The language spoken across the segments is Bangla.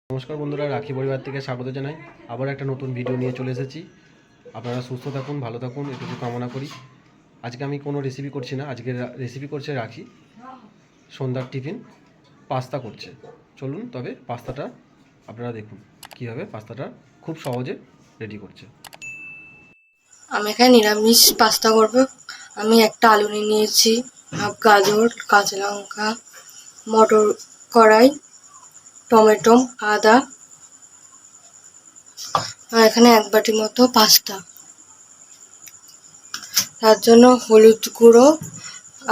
নমস্কার বন্ধুরা, রাখি পরিবার থেকে স্বাগত জানাই। আবার একটা নতুন ভিডিও নিয়ে চলে এসেছি। আপনারা সুস্থ থাকুন, ভালো থাকুন, এটুকু কামনা করি। আজকে আমি কোনো রেসিপি করছি না, আজকে রেসিপি করছে রাখি। সন্ধ্যার টিফিন পাস্তা করছে। চলুন তবে পাস্তাটা আপনারা দেখুন কীভাবে পাস্তাটা খুব সহজে রেডি করছে। আমি এখানে নিরামিষ পাস্তা করব। আমি একটা আলু নিয়েছি, হাফ গাজর, কাঁচা লঙ্কা, মটর কড়াই, টমেটো, আদা, আর এখানে এক বাটি মতো পাস্তা। তার জন্য হলুদ গুঁড়ো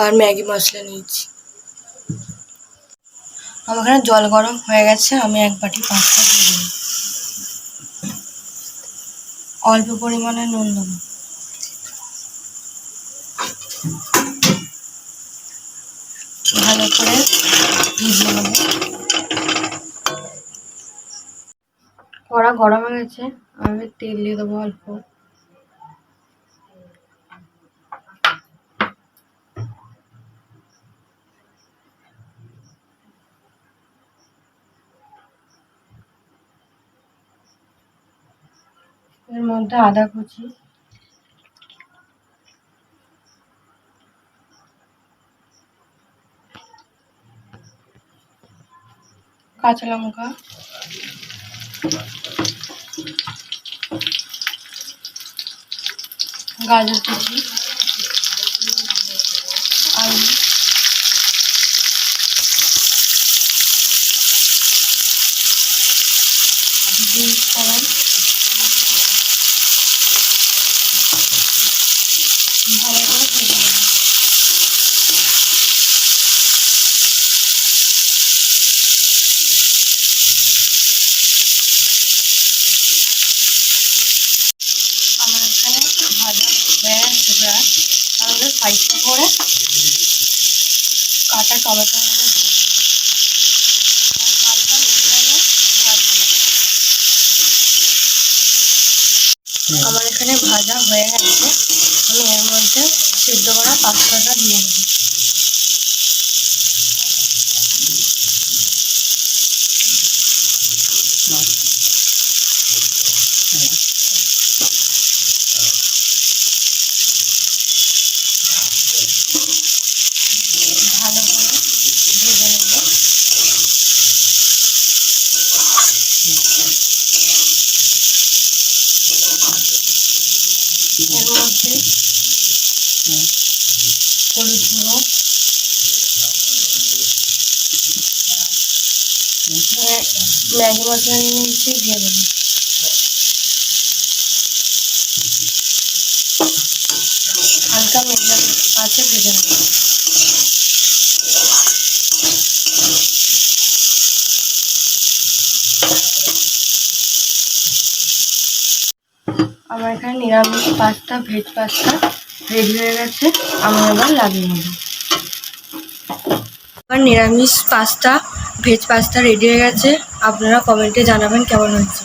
আর ম্যাগি মশলা নিয়েছি। আমার এখানে জল গরম হয়ে গেছে, আমি এক বাটি পাস্তা দিয়ে দিই। অল্প পরিমাণে নুন দেবো। ভালো করে ভিজিয়ে নেব। কড়া গরম হয়ে গেছে, আমি তেল দিয়ে দেবো অল্প। এর মধ্যে আদা কুচি, কাঁচা লঙ্কা, গাজর কুচি, আলু, বিনস কড়াই, ভালো করে ভেজে নেব। আমার এখানে ভাজা হয়ে গেছে প্রায়। আমাদের সাইডে করে কাটা টমেটো দিয়ে আর হালকা মিডিয়ামে ভাজবো। আমার এখানে ভাজা হয়ে গেছে, আমি এর মধ্যে সিদ্ধ করা পাস্তাটা দিয়ে দেবো। ভালো করে ভেজে নেব। এর মধ্যে হলুদ গুঁড়ো, ম্যাগি মশলা নিয়ে নিয়েছি, দিয়ে দেবো। হালকা মিডিয়াম আছে ভেজে নেব। আমার এখানে নিরামিষ পাস্তা, ভেজ পাস্তা রেডি হয়ে গেছে। আমি এবার লাগিয়ে নেব। আমার নিরামিষ পাস্তা, ভেজ পাস্তা রেডি হয়ে গেছে। আপনারা কমেন্টে জানাবেন কেমন হয়েছে।